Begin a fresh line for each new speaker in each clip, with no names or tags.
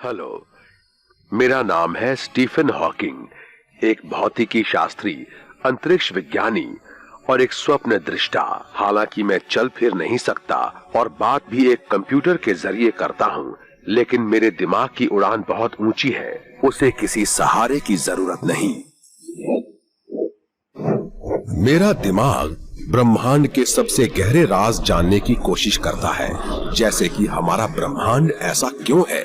Hello, मेरा नाम है स्टीफन हॉकिंग, एक भौतिकी शास्त्री, अंतरिक्ष विज्ञानी और एक स्वप्न दृष्टा। हालांकि मैं चल फिर नहीं सकता और बात भी एक कंप्यूटर के जरिए करता हूं, लेकिन मेरे दिमाग की उड़ान बहुत ऊंची है। उसे किसी सहारे की जरूरत नहीं। मेरा दिमाग ब्रह्मांड के सबसे गहरे राज जानने की कोशिश करता है, जैसे कि हमारा ब्रह्मांड ऐसा क्यों है,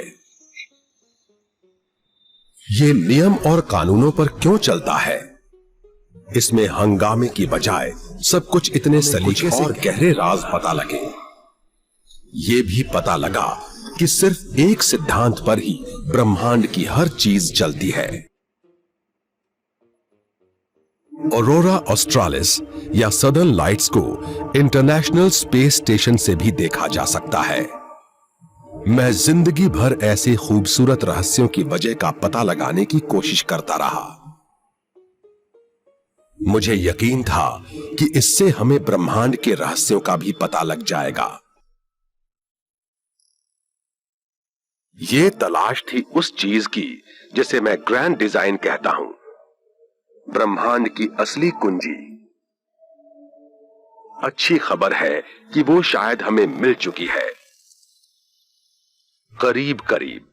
ये नियम और कानूनों पर क्यों चलता है, इसमें हंगामे की बजाय सब कुछ इतने सलीके और गहरे राज पता लगे। ये भी पता लगा कि सिर्फ एक सिद्धांत पर ही ब्रह्मांड की हर चीज चलती है। ऑरोरा ऑस्ट्रालिस या सदर्न लाइट्स को इंटरनेशनल स्पेस स्टेशन से भी देखा जा सकता है। मैं जिंदगी भर ऐसे खूबसूरत रहस्यों की वजह का पता लगाने की कोशिश करता रहा। मुझे यकीन था कि इससे हमें ब्रह्मांड के रहस्यों का भी पता लग जाएगा। ये तलाश थी उस चीज की जिसे मैं ग्रैंड डिजाइन कहता हूं, ब्रह्मांड की असली कुंजी। अच्छी खबर है कि वो शायद हमें मिल चुकी है, करीब करीब।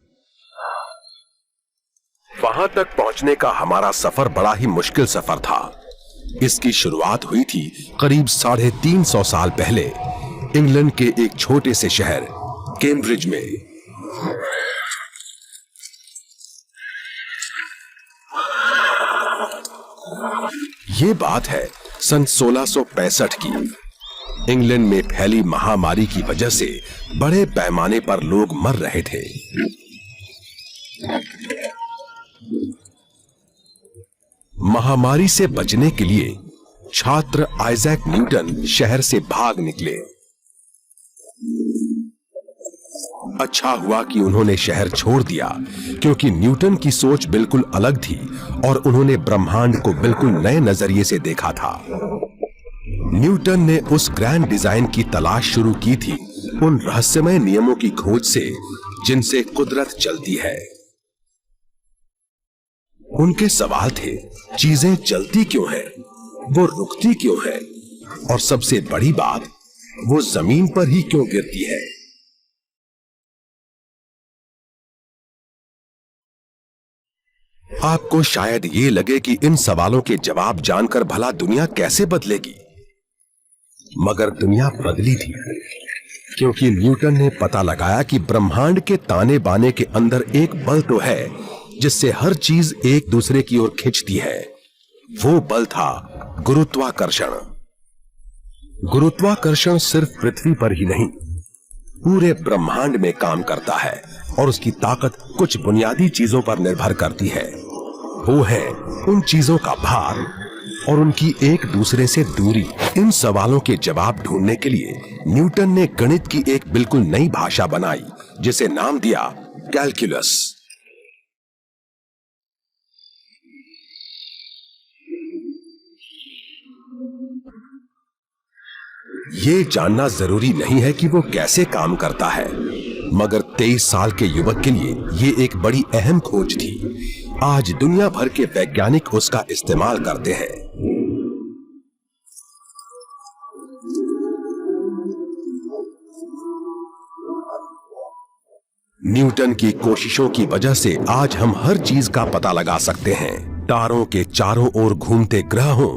वहां तक पहुंचने का हमारा सफर बड़ा ही मुश्किल सफर था। इसकी शुरुआत हुई थी करीब 350 साल पहले इंग्लैंड के एक छोटे से शहर कैम्ब्रिज में। ये बात है सन 1665 की। इंग्लैंड में फैली महामारी की वजह से बड़े पैमाने पर लोग मर रहे थे। महामारी से बचने के लिए छात्र आइजैक न्यूटन शहर से भाग निकले। अच्छा हुआ कि उन्होंने शहर छोड़ दिया, क्योंकि न्यूटन की सोच बिल्कुल अलग थी और उन्होंने ब्रह्मांड को बिल्कुल नए नजरिए से देखा था। न्यूटन ने उस ग्रैंड डिजाइन की तलाश शुरू की थी, उन रहस्यमय नियमों की खोज से जिनसे कुदरत चलती है। उनके सवाल थे, चीजें चलती क्यों हैं, वो रुकती क्यों हैं, और सबसे बड़ी बात, वो जमीन पर ही क्यों गिरती है। आपको शायद ये लगे कि इन सवालों के जवाब जानकर भला दुनिया कैसे बदलेगी, मगर दुनिया बदली थी, क्योंकि न्यूटन ने पता लगाया कि ब्रह्मांड के ताने बाने के अंदर एक बल तो है जिससे हर चीज एक दूसरे की ओर खिंचती है। वो बल था गुरुत्वाकर्षण। गुरुत्वाकर्षण सिर्फ पृथ्वी पर ही नहीं, पूरे ब्रह्मांड में काम करता है और उसकी ताकत कुछ बुनियादी चीजों पर निर्भर करती है। वो है उन चीजों का भार और उनकी एक दूसरे से दूरी। इन सवालों के जवाब ढूंढने के लिए न्यूटन ने गणित की एक बिल्कुल नई भाषा बनाई, जिसे नाम दिया कैलकुलस। ये जानना जरूरी नहीं है कि वो कैसे काम करता है, मगर 23 साल के युवक के लिए ये एक बड़ी अहम खोज थी। आज दुनिया भर के वैज्ञानिक उसका इस्तेमाल करते हैं। न्यूटन की कोशिशों की वजह से आज हम हर चीज का पता लगा सकते हैं। तारों के चारों ओर घूमते ग्रह हो,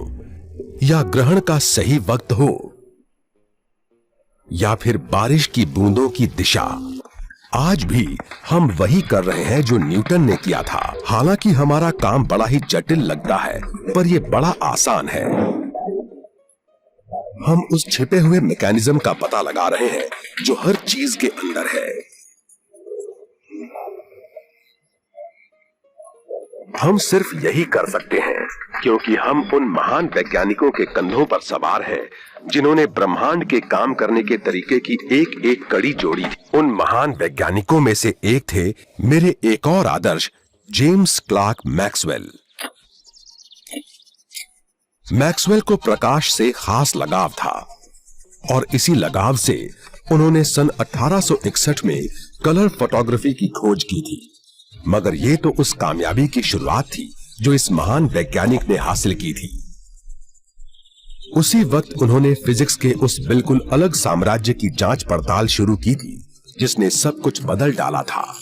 या ग्रहण का सही वक्त हो, या फिर बारिश की बूंदों की दिशा। आज भी हम वही कर रहे हैं जो न्यूटन ने किया था। हालांकि हमारा काम बड़ा ही जटिल लगता है, पर यह बड़ा आसान है। हम उस छिपे हुए मैकेनिज्म का पता लगा रहे हैं जो हर चीज के अंदर है। हम सिर्फ यही कर सकते हैं क्योंकि हम उन महान वैज्ञानिकों के कंधों पर सवार हैं जिन्होंने ब्रह्मांड के काम करने के तरीके की एक एक कड़ी जोड़ी थी। उन महान वैज्ञानिकों में से एक थे मेरे एक और आदर्श, जेम्स क्लार्क मैक्सवेल। मैक्सवेल को प्रकाश से खास लगाव था और इसी लगाव से उन्होंने सन 1861 में कलर फोटोग्राफी की खोज की थी। मगर ये तो उस कामयाबी की शुरुआत थी जो इस महान वैज्ञानिक ने हासिल की थी। उसी वक्त उन्होंने फिजिक्स के उस बिल्कुल अलग साम्राज्य की जांच पड़ताल शुरू की थी जिसने सब कुछ बदल डाला था।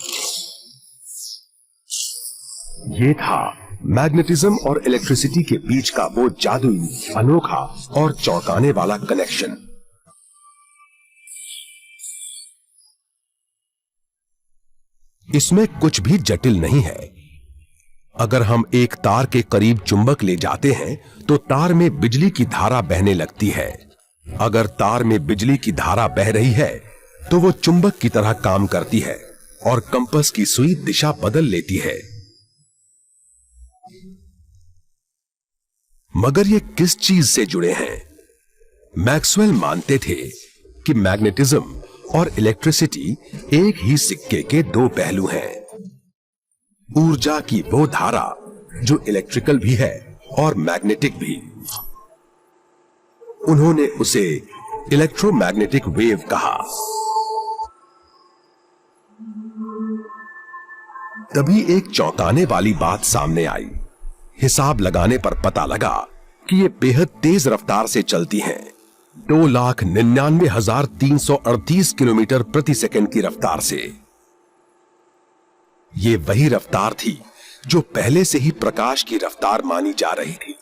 ये था मैग्नेटिज्म और इलेक्ट्रिसिटी के बीच का वो जादुई, अनोखा और चौंकाने वाला कनेक्शन। इसमें कुछ भी जटिल नहीं है। अगर हम एक तार के करीब चुंबक ले जाते हैं तो तार में बिजली की धारा बहने लगती है। अगर तार में बिजली की धारा बह रही है तो वो चुंबक की तरह काम करती है और कंपास की सुई दिशा बदल लेती है। मगर ये किस चीज से जुड़े हैं? मैक्सवेल मानते थे कि मैग्नेटिज्म और इलेक्ट्रिसिटी एक ही सिक्के के दो पहलू हैं। ऊर्जा की वो धारा जो इलेक्ट्रिकल भी है और मैग्नेटिक भी। उन्होंने उसे इलेक्ट्रोमैग्नेटिक वेव कहा। तभी एक चौंकाने वाली बात सामने आई। हिसाब लगाने पर पता लगा कि ये बेहद तेज रफ्तार से चलती हैं। 2,99,338 किलोमीटर प्रति सेकंड की रफ्तार से। ये वही रफ्तार थी जो पहले से ही प्रकाश की रफ्तार मानी जा रही थी।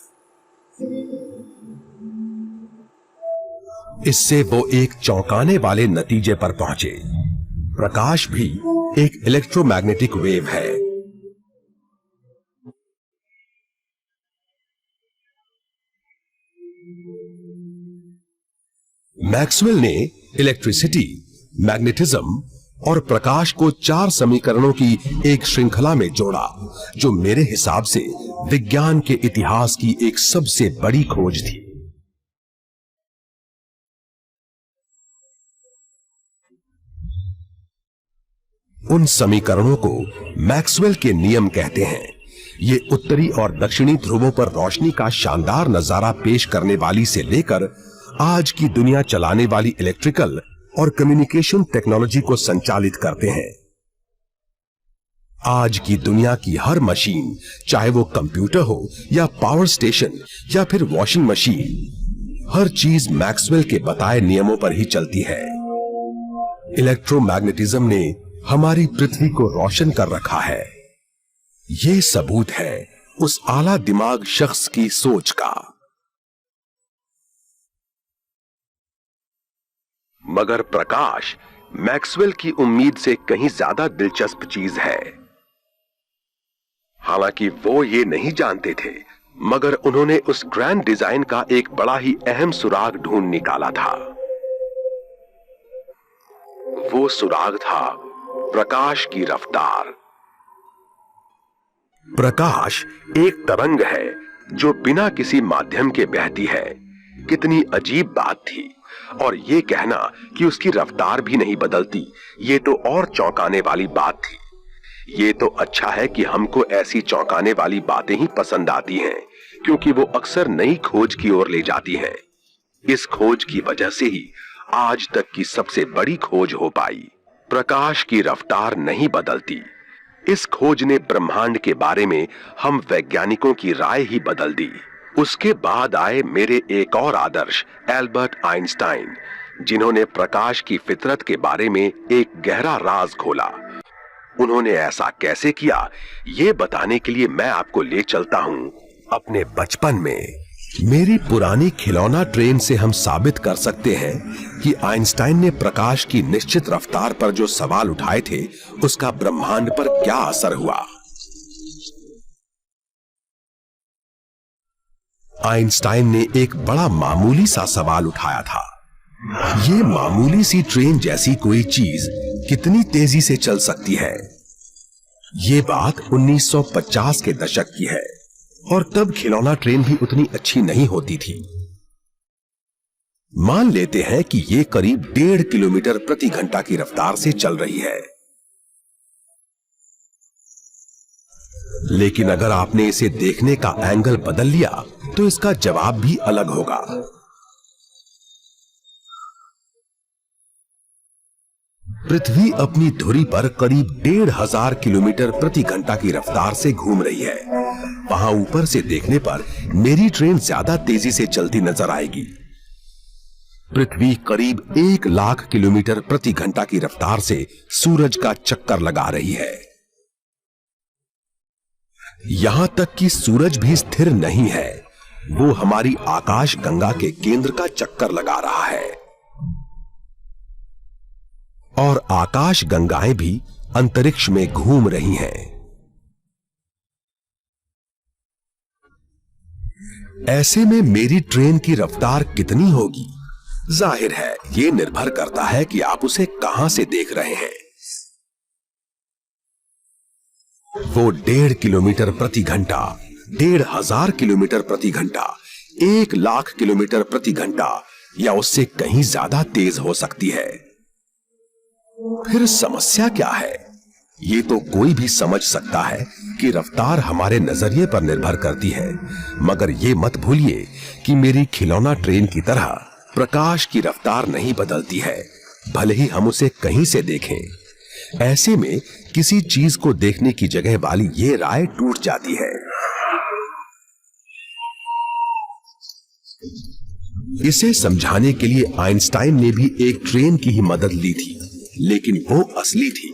इससे वो एक चौंकाने वाले नतीजे पर पहुंचे। प्रकाश भी एक इलेक्ट्रोमैग्नेटिक वेव है। मैक्सवेल ने इलेक्ट्रिसिटी, मैग्नेटिज्म और प्रकाश को 4 समीकरणों की एक श्रृंखला में जोड़ा, जो मेरे हिसाब से विज्ञान के इतिहास की एक सबसे बड़ी खोज थी। उन समीकरणों को मैक्सवेल के नियम कहते हैं। ये उत्तरी और दक्षिणी ध्रुवों पर रोशनी का शानदार नजारा पेश करने वाली से लेकर आज की दुनिया चलाने वाली इलेक्ट्रिकल और कम्युनिकेशन टेक्नोलॉजी को संचालित करते हैं। आज की दुनिया की हर मशीन, चाहे वो कंप्यूटर हो या पावर स्टेशन या फिर वॉशिंग मशीन, हर चीज मैक्सवेल के बताए नियमों पर ही चलती है। इलेक्ट्रोमैग्नेटिज्म ने हमारी पृथ्वी को रोशन कर रखा है। ये सबूत है उस आला दिमाग शख्स की सोच का। मगर प्रकाश मैक्सवेल की उम्मीद से कहीं ज्यादा दिलचस्प चीज है। हालांकि वो ये नहीं जानते थे, मगर उन्होंने उस ग्रैंड डिजाइन का एक बड़ा ही अहम सुराग ढूंढ निकाला था। वो सुराग था प्रकाश की रफ्तार। प्रकाश एक तरंग है जो बिना किसी माध्यम के बहती है। कितनी अजीब बात थी। और ये कहना कि उसकी रफ्तार भी नहीं बदलती, ये तो और चौंकाने वाली बात थी। ये तो अच्छा है कि हमको ऐसी चौंकाने वाली बातें ही पसंद आती हैं, क्योंकि वो अक्सर नई खोज की ओर ले जाती हैं। इस खोज की वजह से ही आज तक की सबसे बड़ी खोज हो पाई। प्रकाश की रफ्तार नहीं बदलती। इस खोज ने ब्रह्मांड के बारे में हम वैज्ञानिकों की राय ही बदल दी। उसके बाद आए मेरे एक और आदर्श, एल्बर्ट आइंस्टाइन, जिन्होंने प्रकाश की फितरत के बारे में एक गहरा राज खोला। उन्होंने ऐसा कैसे किया, ये बताने के लिए मैं आपको ले चलता हूं अपने बचपन में। मेरी पुरानी खिलौना ट्रेन से हम साबित कर सकते हैं कि आइंस्टाइन ने प्रकाश की निश्चित रफ्तार पर जो सवाल उठाए थे, उसका ब्रह्मांड पर क्या असर हुआ। आइंस्टाइन ने एक बड़ा मामूली सा सवाल उठाया था। ये मामूली सी ट्रेन जैसी कोई चीज कितनी तेजी से चल सकती है। ये बात 1950 के दशक की है और तब खिलौना ट्रेन भी उतनी अच्छी नहीं होती थी। मान लेते हैं कि ये करीब 1.5 किलोमीटर प्रति घंटा की रफ्तार से चल रही है। लेकिन अगर आपने इसे देखने का एंगल बदल लिया तो इसका जवाब भी अलग होगा। पृथ्वी अपनी धुरी पर करीब 1,500 किलोमीटर प्रति घंटा की रफ्तार से घूम रही है। वहां ऊपर से देखने पर मेरी ट्रेन ज्यादा तेजी से चलती नजर आएगी। पृथ्वी करीब 1 लाख किलोमीटर प्रति घंटा की रफ्तार से सूरज का चक्कर लगा रही है। यहां तक कि सूरज भी स्थिर नहीं है, वो हमारी आकाश गंगा के केंद्र का चक्कर लगा रहा है। और आकाश गंगाएं भी अंतरिक्ष में घूम रही हैं। ऐसे में मेरी ट्रेन की रफ्तार कितनी होगी? जाहिर है यह निर्भर करता है कि आप उसे कहां से देख रहे हैं। वो 1.5 किलोमीटर प्रति घंटा, 1,500 किलोमीटर प्रति घंटा, 1 लाख किलोमीटर प्रति घंटा या उससे कहीं ज्यादा तेज हो सकती है। फिर समस्या क्या है? ये तो कोई भी समझ सकता है कि रफ्तार हमारे नजरिए पर निर्भर करती है, मगर ये मत भूलिए कि मेरी खिलौना ट्रेन की तरह प्रकाश की रफ्तार नहीं बदलती है, भले ही हम उसे कहीं से देखें। ऐसे में किसी चीज को देखने की जगह वाली ये राय टूट जाती है। इसे समझाने के लिए आइंस्टाइन ने भी एक ट्रेन की ही मदद ली थी, लेकिन वो असली थी।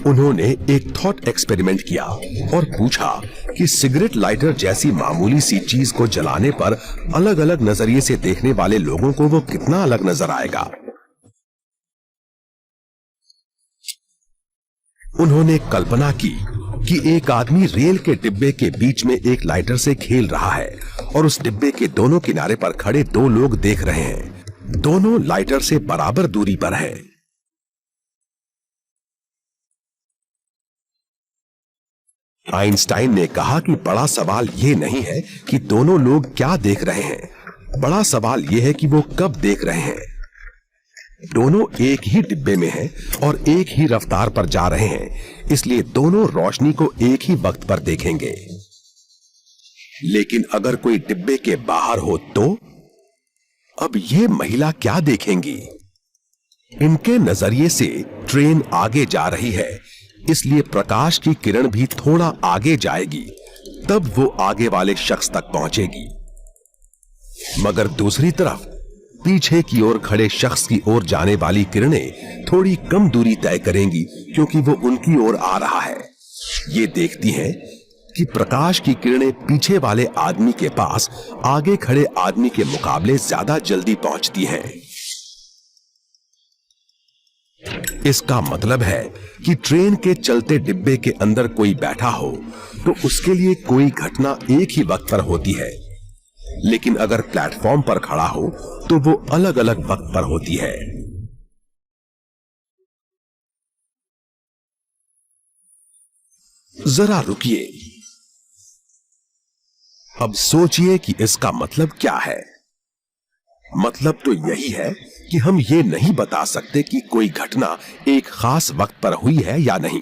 उन्होंने एक थॉट एक्सपेरिमेंट किया और पूछा कि सिगरेट लाइटर जैसी मामूली सी चीज को जलाने पर अलग अलग नजरिए से देखने वाले लोगों को वो कितना अलग नजर आएगा। उन्होंने कल्पना की कि एक आदमी रेल के डिब्बे के बीच में एक लाइटर से खेल रहा है और उस डिब्बे के दोनों किनारे पर खड़े 2 लोग देख रहे हैं। दोनों लाइटर से बराबर दूरी पर है। आइंस्टाइन ने कहा कि बड़ा सवाल यह नहीं है कि दोनों लोग क्या देख रहे हैं, बड़ा सवाल यह है कि वो कब देख रहे हैं। दोनों एक ही डिब्बे में हैं और एक ही रफ्तार पर जा रहे हैं, इसलिए दोनों रोशनी को एक ही वक्त पर देखेंगे। लेकिन अगर कोई डिब्बे के बाहर हो तो अब ये महिला क्या देखेंगी? इनके नजरिए से ट्रेन आगे जा रही है, इसलिए प्रकाश की किरण भी थोड़ा आगे जाएगी, तब वो आगे वाले शख्स तक पहुंचेगी। मगर दूसरी तरफ पीछे की ओर खड़े शख्स की ओर जाने वाली किरणें थोड़ी कम दूरी तय करेंगी, क्योंकि वो उनकी ओर आ रहा है। ये देखती हैं कि प्रकाश की किरणें पीछे वाले आदमी के पास आगे खड़े आदमी के मुकाबले ज्यादा जल्दी पहुंचती हैं। इसका मतलब है कि ट्रेन के चलते डिब्बे के अंदर कोई बैठा हो तो उसके लिए कोई घटना एक ही वक्त पर होती है, लेकिन अगर प्लेटफॉर्म पर खड़ा हो तो वो अलग अलग वक्त पर होती है। जरा रुकिए, अब सोचिए कि इसका मतलब क्या है। मतलब तो यही है कि हम ये नहीं बता सकते कि कोई घटना एक खास वक्त पर हुई है या नहीं।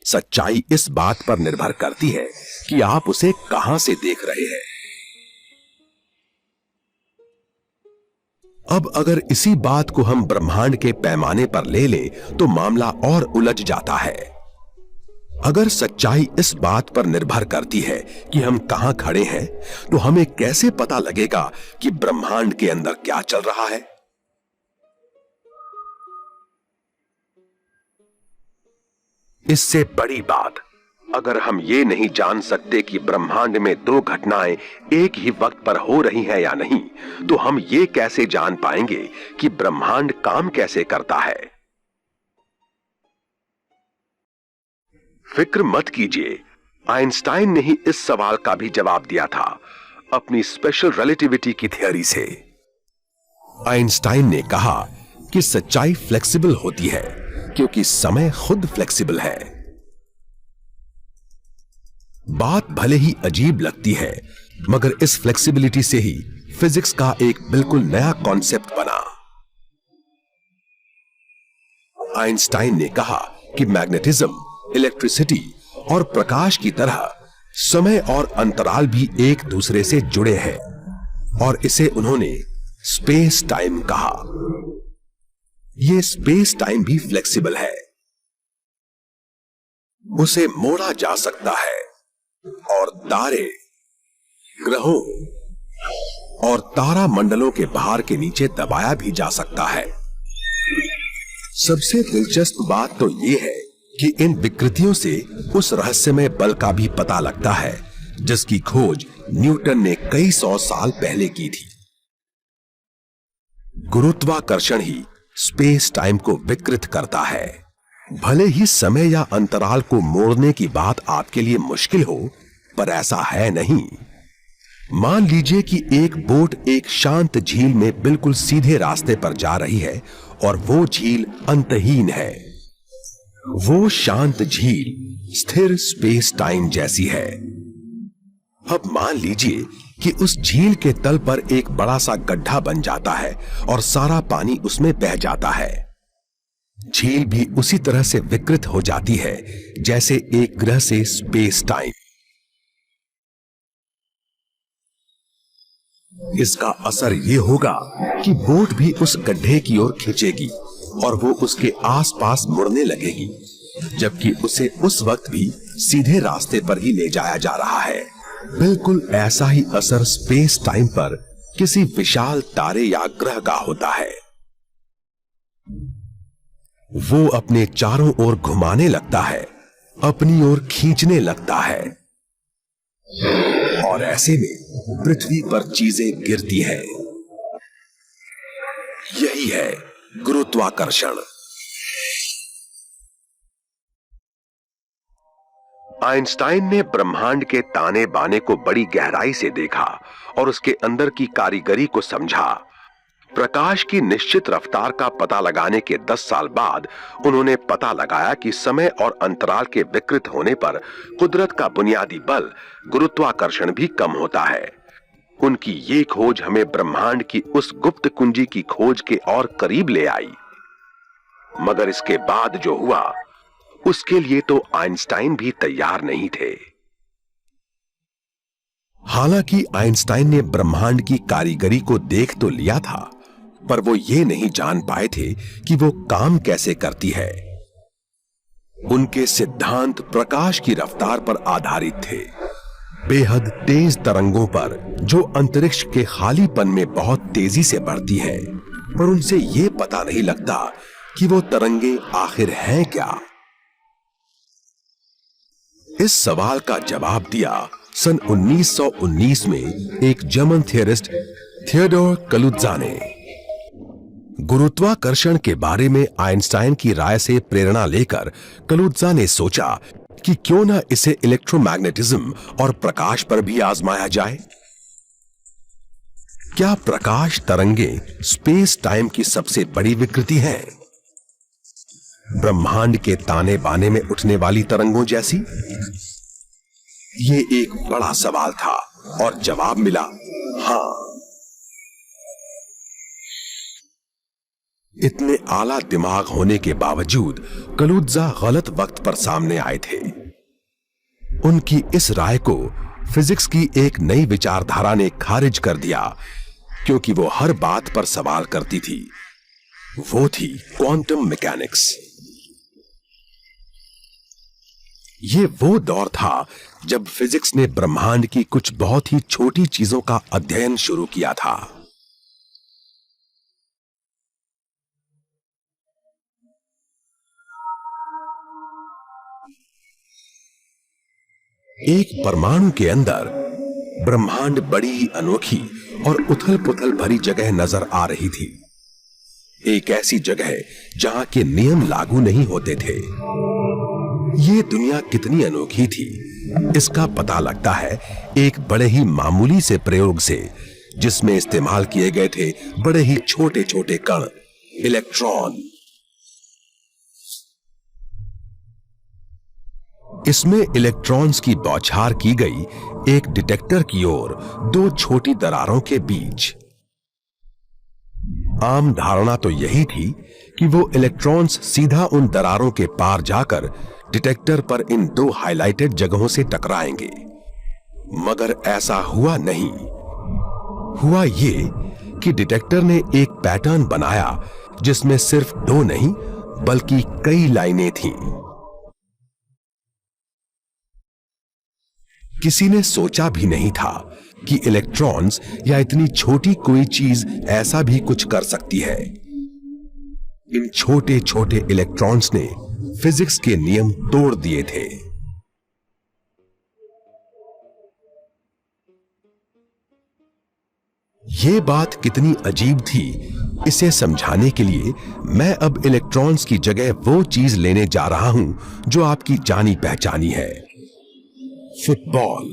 सच्चाई इस बात पर निर्भर करती है कि आप उसे कहां से देख रहे हैं। अब अगर इसी बात को हम ब्रह्मांड के पैमाने पर ले लें तो मामला और उलझ जाता है। अगर सच्चाई इस बात पर निर्भर करती है कि हम कहां खड़े हैं, तो हमें कैसे पता लगेगा कि ब्रह्मांड के अंदर क्या चल रहा है? इससे बड़ी बात, अगर हम ये नहीं जान सकते कि ब्रह्मांड में 2 घटनाएं एक ही वक्त पर हो रही हैं या नहीं, तो हम ये कैसे जान पाएंगे कि ब्रह्मांड काम कैसे करता है? फिक्र मत कीजिए, आइंस्टाइन ने ही इस सवाल का भी जवाब दिया था अपनी स्पेशल रिलेटिविटी की थ्योरी से। आइंस्टाइन ने कहा कि सच्चाई फ्लेक्सिबल होती है क्योंकि समय खुद फ्लेक्सिबल है। बात भले ही अजीब लगती है, मगर इस फ्लेक्सिबिलिटी से ही फिजिक्स का एक बिल्कुल नया कॉन्सेप्ट बना। आइंस्टाइन ने कहा कि मैग्नेटिज्म, इलेक्ट्रिसिटी और प्रकाश की तरह समय और अंतराल भी एक दूसरे से जुड़े हैं। और इसे उन्होंने स्पेस टाइम कहा। यह स्पेस टाइम भी फ्लेक्सिबल है, उसे मोड़ा जा सकता है और तारे, ग्रहों और तारा मंडलों के भार के नीचे दबाया भी जा सकता है। सबसे दिलचस्प बात तो यह है कि इन विकृतियों से उस रहस्यमय बल का भी पता लगता है जिसकी खोज न्यूटन ने कई सौ साल पहले की थी। गुरुत्वाकर्षण ही स्पेस टाइम को विकृत करता है। भले ही समय या अंतराल को मोड़ने की बात आपके लिए मुश्किल हो, पर ऐसा है नहीं। मान लीजिए कि एक बोट एक शांत झील में बिल्कुल सीधे रास्ते पर जा रही है और वो झील अंतहीन है। वो शांत झील स्थिर स्पेस टाइम जैसी है। अब मान लीजिए कि उस झील के तल पर एक बड़ा सा गड्ढा बन जाता है और सारा पानी उसमें बह जाता है। झील भी उसी तरह से विकृत हो जाती है जैसे एक ग्रह से स्पेस टाइम। इसका असर यह होगा कि बोट भी उस गड्ढे की ओर खींचेगी और वो उसके आसपास मुड़ने लगेगी, जबकि उसे उस वक्त भी सीधे रास्ते पर ही ले जाया जा रहा है। बिल्कुल ऐसा ही असर स्पेस टाइम पर किसी विशाल तारे या ग्रह का होता है। वो अपने चारों ओर घुमाने लगता है, अपनी ओर खींचने लगता है और ऐसे में पृथ्वी पर चीजें गिरती हैं। यही है गुरुत्वाकर्षण। आइंस्टाइन ने ब्रह्मांड के ताने बाने को बड़ी गहराई से देखा और उसके अंदर की कारीगरी को समझा। प्रकाश की निश्चित रफ्तार का पता लगाने के 10 साल बाद उन्होंने पता लगाया कि समय और अंतराल के विकृत होने पर कुदरत का बुनियादी बल गुरुत्वाकर्षण भी कम होता है। उनकी ये खोज हमें ब्रह्मांड की उस गुप्त कुंजी की खोज के और करीब ले आई। मगर इसके बाद जो हुआ उसके लिए तो आइंस्टाइन भी तैयार नहीं थे। हालांकि आइंस्टाइन ने ब्रह्मांड की कारीगरी को देख तो लिया था, पर वो ये नहीं जान पाए थे कि वो काम कैसे करती है। उनके सिद्धांत प्रकाश की रफ्तार पर आधारित थे, बेहद तेज तरंगों पर जो अंतरिक्ष के खालीपन में बहुत तेजी से बढ़ती है, पर उनसे ये पता नहीं लगता कि वो तरंगे आखिर हैं क्या। इस सवाल का जवाब दिया सन 1919 में एक जर्मन थियरिस्ट थियोडोर कलुत्ज़ा ने। गुरुत्वाकर्षण के बारे में आइंस्टाइन की राय से प्रेरणा लेकर कलुत्ज़ा ने सोचा कि क्यों ना इसे इलेक्ट्रोमैग्नेटिज्म और प्रकाश पर भी आजमाया जाए। क्या प्रकाश तरंगे स्पेस टाइम की सबसे बड़ी विकृति है, ब्रह्मांड के ताने बाने में उठने वाली तरंगों जैसी? ये एक बड़ा सवाल था और जवाब मिला हां। इतने आला दिमाग होने के बावजूद कलुत्ज़ा गलत वक्त पर सामने आए थे। उनकी इस राय को फिजिक्स की एक नई विचारधारा ने खारिज कर दिया, क्योंकि वो हर बात पर सवाल करती थी। वो थी क्वांटम मैकेनिक्स। ये वो दौर था जब फिजिक्स ने ब्रह्मांड की कुछ बहुत ही छोटी चीजों का अध्ययन शुरू किया था। एक परमाणु के अंदर ब्रह्मांड बड़ी ही अनोखी और उथल-पुथल भरी जगह नजर आ रही थी। एक ऐसी जगह जहां के नियम लागू नहीं होते थे। ये दुनिया कितनी अनोखी थी, इसका पता लगता है एक बड़े ही मामूली से प्रयोग से, जिसमें इस्तेमाल किए गए थे बड़े ही छोटे-छोटे कण, इलेक्ट्रॉन। इसमें इलेक्ट्रॉन्स की बौछार की गई एक डिटेक्टर की ओर दो छोटी दरारों के बीच। आम धारणा तो यही थी कि वो इलेक्ट्रॉन्स सीधा उन दरारों के पार जाकर डिटेक्टर पर इन दो हाइलाइटेड जगहों से टकराएंगे, मगर ऐसा हुआ नहीं। हुआ ये कि डिटेक्टर ने एक पैटर्न बनाया जिसमें सिर्फ 2 नहीं बल्कि कई लाइनें थीं। किसी ने सोचा भी नहीं था कि इलेक्ट्रॉन्स या इतनी छोटी कोई चीज ऐसा भी कुछ कर सकती है। इन छोटे छोटे इलेक्ट्रॉन्स ने फिजिक्स के नियम तोड़ दिए थे। यह बात कितनी अजीब थी, इसे समझाने के लिए मैं अब इलेक्ट्रॉन्स की जगह वो चीज लेने जा रहा हूं जो आपकी जानी पहचानी है, फुटबॉल।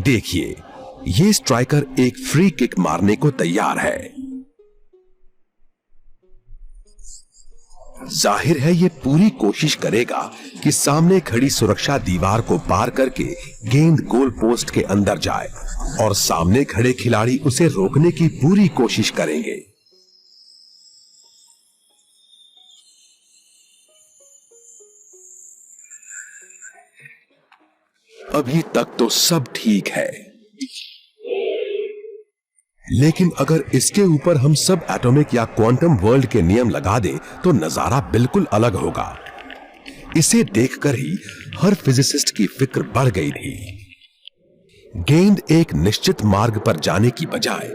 देखिए, ये स्ट्राइकर एक फ्री किक मारने को तैयार है। जाहिर है ये पूरी कोशिश करेगा कि सामने खड़ी सुरक्षा दीवार को पार करके गेंद गोल पोस्ट के अंदर जाए और सामने खड़े खिलाड़ी उसे रोकने की पूरी कोशिश करेंगे। अभी तक तो सब ठीक है, लेकिन अगर इसके ऊपर हम सब एटॉमिक या क्वांटम वर्ल्ड के नियम लगा दें तो नजारा बिल्कुल अलग होगा। इसे देखकर ही हर फिजिसिस्ट की फिक्र बढ़ गई थी। गेंद एक निश्चित मार्ग पर जाने की बजाय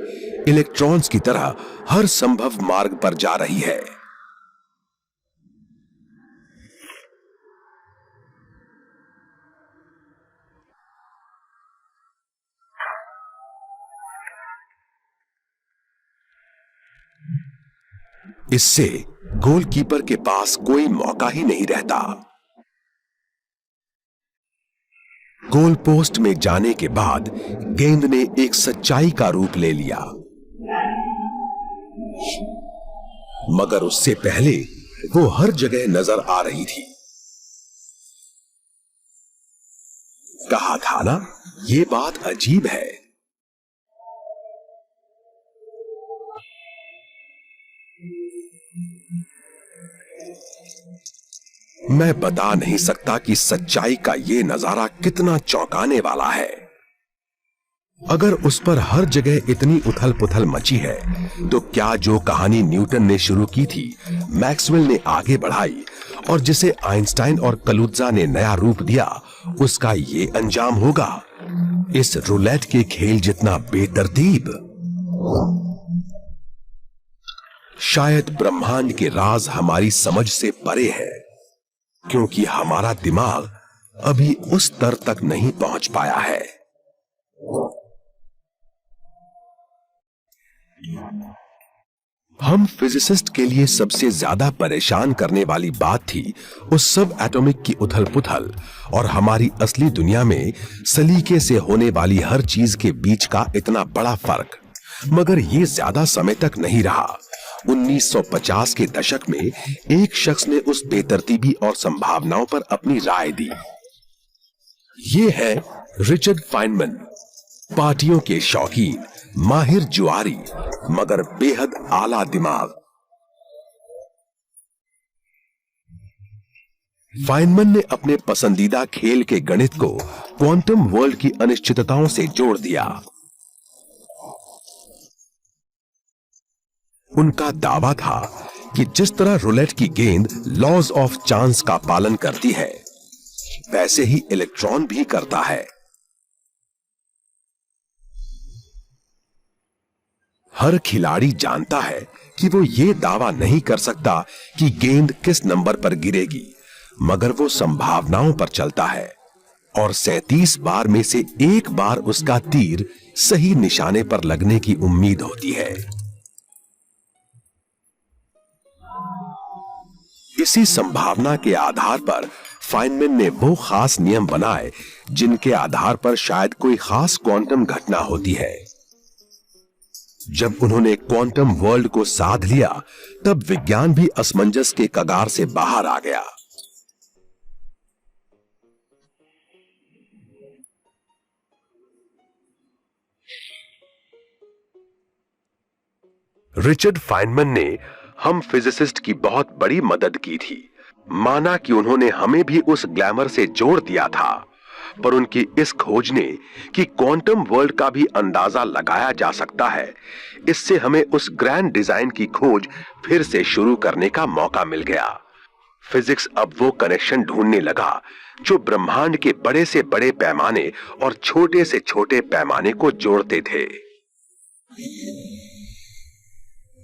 इलेक्ट्रॉन्स की तरह हर संभव मार्ग पर जा रही है। इससे गोलकीपर के पास कोई मौका ही नहीं रहता। गोल पोस्ट में जाने के बाद गेंद ने एक सच्चाई का रूप ले लिया, मगर उससे पहले वो हर जगह नजर आ रही थी। कहा था ना, ये बात अजीब है। मैं बता नहीं सकता कि सच्चाई का यह नजारा कितना चौंकाने वाला है। अगर उस पर हर जगह इतनी उथल पुथल मची है, तो क्या जो कहानी न्यूटन ने शुरू की थी, मैक्सवेल ने आगे बढ़ाई और जिसे आइंस्टाइन और कलुत्जा ने नया रूप दिया, उसका ये अंजाम होगा, इस रूलेट के खेल जितना बेतरतीब? शायद ब्रह्मांड के राज हमारी समझ से परे है, क्योंकि हमारा दिमाग अभी उस स्तर तक नहीं पहुंच पाया है। हम फिजिसिस्ट के लिए सबसे ज्यादा परेशान करने वाली बात थी उस सब एटॉमिक की उथल पुथल और हमारी असली दुनिया में सलीके से होने वाली हर चीज के बीच का इतना बड़ा फर्क। मगर यह ज्यादा समय तक नहीं रहा। 1950 के दशक में एक शख्स ने उस बेतरतीबी और संभावनाओं पर अपनी राय दी। ये है रिचर्ड फाइनमैन, पार्टियों के शौकीन, माहिर जुआरी, मगर बेहद आला दिमाग। फाइनमैन ने अपने पसंदीदा खेल के गणित को क्वांटम वर्ल्ड की अनिश्चितताओं से जोड़ दिया। उनका दावा था कि जिस तरह रूलेट की गेंद लॉज ऑफ चांस का पालन करती है, वैसे ही इलेक्ट्रॉन भी करता है। हर खिलाड़ी जानता है कि वो ये दावा नहीं कर सकता कि गेंद किस नंबर पर गिरेगी, मगर वो संभावनाओं पर चलता है और 37 बार में से एक बार उसका तीर सही निशाने पर लगने की उम्मीद होती है। इसी संभावना के आधार पर फाइनमैन ने वो खास नियम बनाए जिनके आधार पर शायद कोई खास क्वांटम घटना होती है। जब उन्होंने क्वांटम वर्ल्ड को साध लिया, तब विज्ञान भी असमंजस के कगार से बाहर आ गया। रिचर्ड फाइनमैन ने हम फिजिसिस्ट की बहुत बड़ी मदद की थी। माना कि उन्होंने हमें भी उस ग्लैमर से जोड़ दिया था, पर उनकी इस खोज ने कि क्वांटम वर्ल्ड का भी अंदाजा लगाया जा सकता है, इससे हमें उस ग्रैंड डिजाइन की खोज फिर से शुरू करने का मौका मिल गया। फिजिक्स अब वो कनेक्शन ढूंढने लगा जो ब्रह्मांड के बड़े से बड़े पैमाने और छोटे से छोटे पैमाने को जोड़ते थे।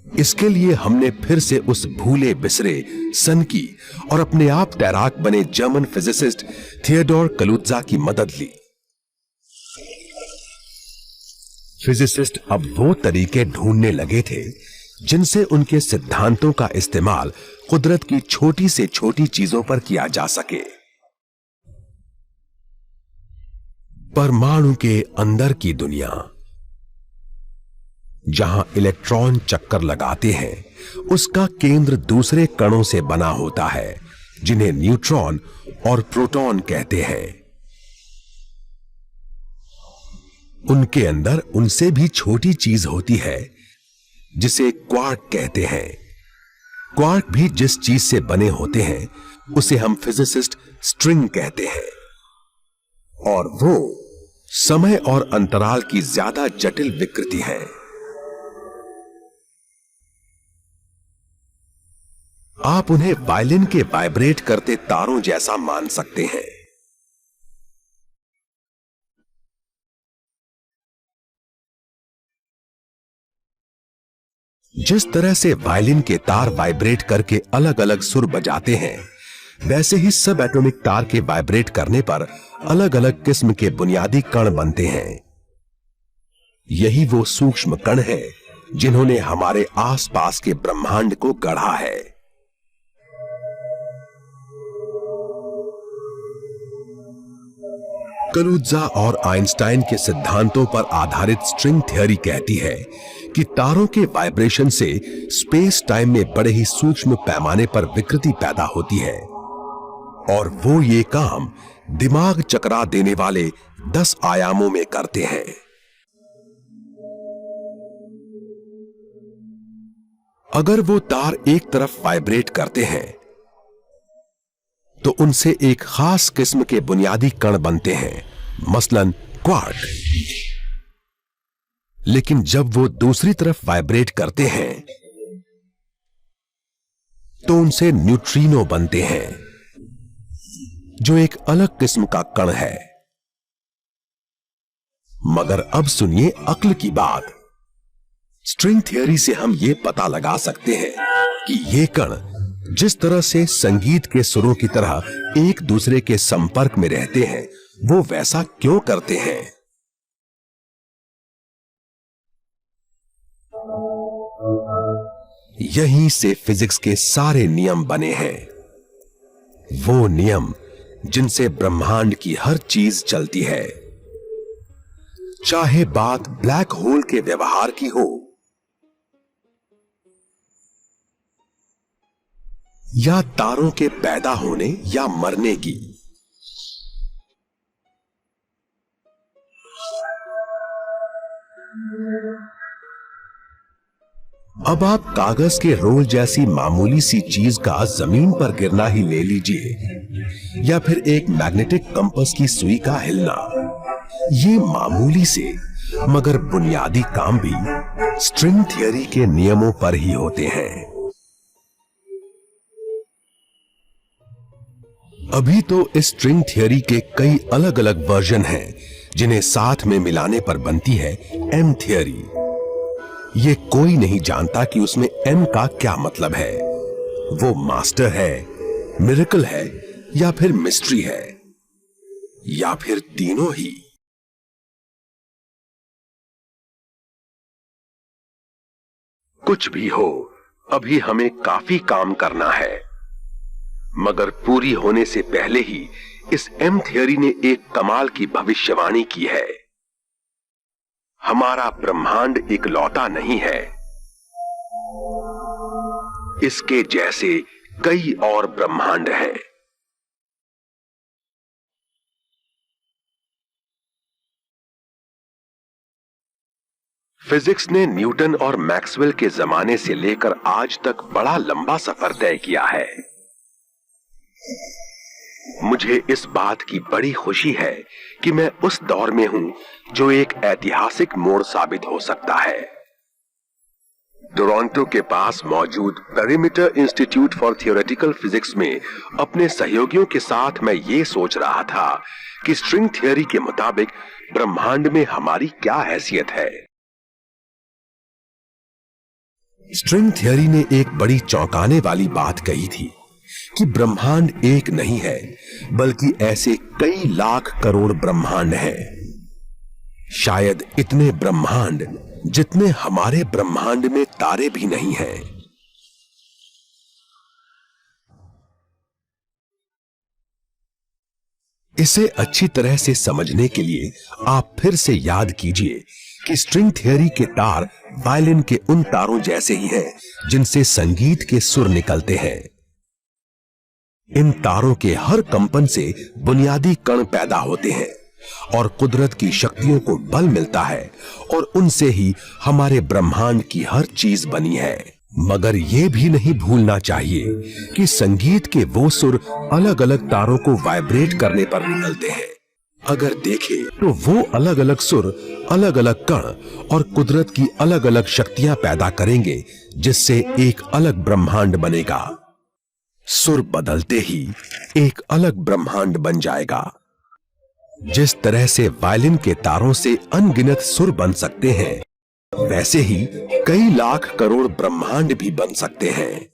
इसके लिए हमने फिर से उस भूले बिसरे सन की और अपने आप तैराक बने जर्मन फिजिसिस्ट थियोडोर कलुत्जा की मदद ली। फिजिसिस्ट अब वो तरीके ढूंढने लगे थे जिनसे उनके सिद्धांतों का इस्तेमाल कुदरत की छोटी से छोटी चीजों पर किया जा सके। परमाणु के अंदर की दुनिया, जहां इलेक्ट्रॉन चक्कर लगाते हैं, उसका केंद्र दूसरे कणों से बना होता है जिन्हें न्यूट्रॉन और प्रोटॉन कहते हैं। उनके अंदर उनसे भी छोटी चीज होती है जिसे क्वार्क कहते हैं। क्वार्क भी जिस चीज से बने होते हैं उसे हम फिजिसिस्ट स्ट्रिंग कहते हैं, और वो समय और अंतराल की ज्यादा जटिल विकृति है। आप उन्हें वायलिन के वाइब्रेट करते तारों जैसा मान सकते हैं। जिस तरह से वायलिन के तार वाइब्रेट करके अलग अलग सुर बजाते हैं, वैसे ही सब एटॉमिक तार के वाइब्रेट करने पर अलग अलग किस्म के बुनियादी कण बनते हैं। यही वो सूक्ष्म कण हैं जिन्होंने हमारे आसपास के ब्रह्मांड को गढ़ा है। कलुत्जा और आइंस्टाइन के सिद्धांतों पर आधारित स्ट्रिंग थ्योरी कहती है कि तारों के वाइब्रेशन से स्पेस टाइम में बड़े ही सूक्ष्म पैमाने पर विकृति पैदा होती है, और वो ये काम दिमाग चकरा देने वाले 10 आयामों में करते हैं। अगर वो तार एक तरफ वाइब्रेट करते हैं तो उनसे एक खास किस्म के बुनियादी कण बनते हैं, मसलन क्वार्क। लेकिन जब वो दूसरी तरफ वाइब्रेट करते हैं तो उनसे न्यूट्रिनो बनते हैं, जो एक अलग किस्म का कण है। मगर अब सुनिए अक्ल की बात। स्ट्रिंग थ्योरी से हम ये पता लगा सकते हैं कि ये कण जिस तरह से संगीत के सुरों की तरह एक दूसरे के संपर्क में रहते हैं, वो वैसा क्यों करते हैं। यहीं से फिजिक्स के सारे नियम बने हैं, वो नियम जिनसे ब्रह्मांड की हर चीज चलती है। चाहे बात ब्लैक होल के व्यवहार की हो या तारों के पैदा होने या मरने की। अब आप कागज के रोल जैसी मामूली सी चीज का जमीन पर गिरना ही ले लीजिए, या फिर एक मैग्नेटिक कंपास की सुई का हिलना। ये मामूली से मगर बुनियादी काम भी स्ट्रिंग थ्योरी के नियमों पर ही होते हैं। अभी तो इस स्ट्रिंग थ्योरी के कई अलग अलग वर्जन हैं, जिन्हें साथ में मिलाने पर बनती है एम थ्योरी। ये कोई नहीं जानता कि उसमें एम का क्या मतलब है। वो मास्टर है, मिरेकल है, या फिर मिस्ट्री है, या फिर तीनों ही। कुछ भी हो, अभी हमें काफी काम करना है, मगर पूरी होने से पहले ही इस एम थ्योरी ने एक कमाल की भविष्यवाणी की है। हमारा ब्रह्मांड इकलौता नहीं है, इसके जैसे कई और ब्रह्मांड हैं। फिजिक्स ने न्यूटन और मैक्सवेल के जमाने से लेकर आज तक बड़ा लंबा सफर तय किया है। मुझे इस बात की बड़ी खुशी है कि मैं उस दौर में हूं जो एक ऐतिहासिक मोड़ साबित हो सकता है। टोरंटो के पास मौजूद perimeter institute for theoretical physics में अपने सहयोगियों के साथ मैं ये सोच रहा था कि स्ट्रिंग थियरी के मुताबिक ब्रह्मांड में हमारी क्या हैसियत है। स्ट्रिंग थियरी ने एक बड़ी चौंकाने वाली बात कही थी कि ब्रह्मांड एक नहीं है, बल्कि ऐसे कई लाख करोड़ ब्रह्मांड हैं। शायद इतने ब्रह्मांड जितने हमारे ब्रह्मांड में तारे भी नहीं हैं। इसे अच्छी तरह से समझने के लिए आप फिर से याद कीजिए कि स्ट्रिंग थियरी के तार वायलिन के उन तारों जैसे ही हैं जिनसे संगीत के सुर निकलते हैं। इन तारों के हर कंपन से बुनियादी कण पैदा होते हैं और कुदरत की शक्तियों को बल मिलता है और उनसे ही हमारे ब्रह्मांड की हर चीज बनी है। मगर यह भी नहीं भूलना चाहिए कि संगीत के वो सुर अलग अलग तारों को वाइब्रेट करने पर निकलते हैं। अगर देखें तो वो अलग अलग सुर अलग अलग कण और कुदरत की अलग अलग शक्तियां पैदा करेंगे, जिससे एक अलग ब्रह्मांड बनेगा। सुर बदलते ही एक अलग ब्रह्मांड बन जाएगा। जिस तरह से वायलिन के तारों से अनगिनत सुर बन सकते हैं, वैसे ही कई लाख करोड़ ब्रह्मांड भी बन सकते हैं।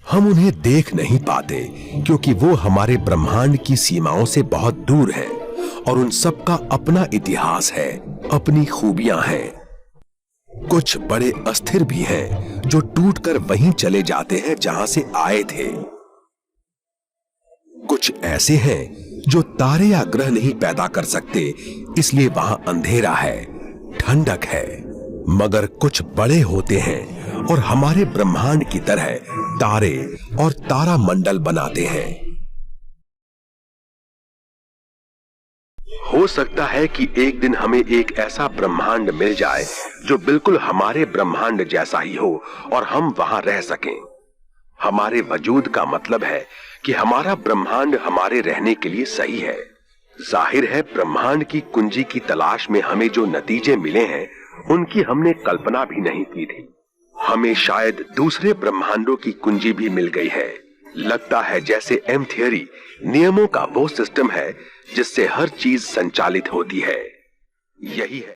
हम उन्हें देख नहीं पाते क्योंकि वो हमारे ब्रह्मांड की सीमाओं से बहुत दूर हैं और उन सब का अपना इतिहास है, अपनी खूबियां हैं। कुछ बड़े अस्थिर भी हैं जो टूटकर वहीं चले जाते हैं जहां से आए थे। कुछ ऐसे हैं जो तारे या ग्रह नहीं पैदा कर सकते, इसलिए वहां अंधेरा है, ठंडक है। मगर कुछ बड़े होते हैं और हमारे ब्रह्मांड की तरह तारे और तारा मंडल बनाते हैं। हो सकता है कि एक दिन हमें एक ऐसा ब्रह्मांड मिल जाए जो बिल्कुल हमारे ब्रह्मांड जैसा ही हो और हम वहां रह सकें। हमारे वजूद का मतलब है कि हमारा ब्रह्मांड हमारे रहने के लिए सही है। जाहिर है, ब्रह्मांड की कुंजी की तलाश में हमें जो नतीजे मिले हैं, उनकी हमने कल्पना भी नहीं की थी। हमें शायद दूसरे ब्रह्मांडों की कुंजी भी मिल गई है। लगता है जैसे एम थियरी नियमों का वो सिस्टम है जिससे हर चीज संचालित होती है। यही है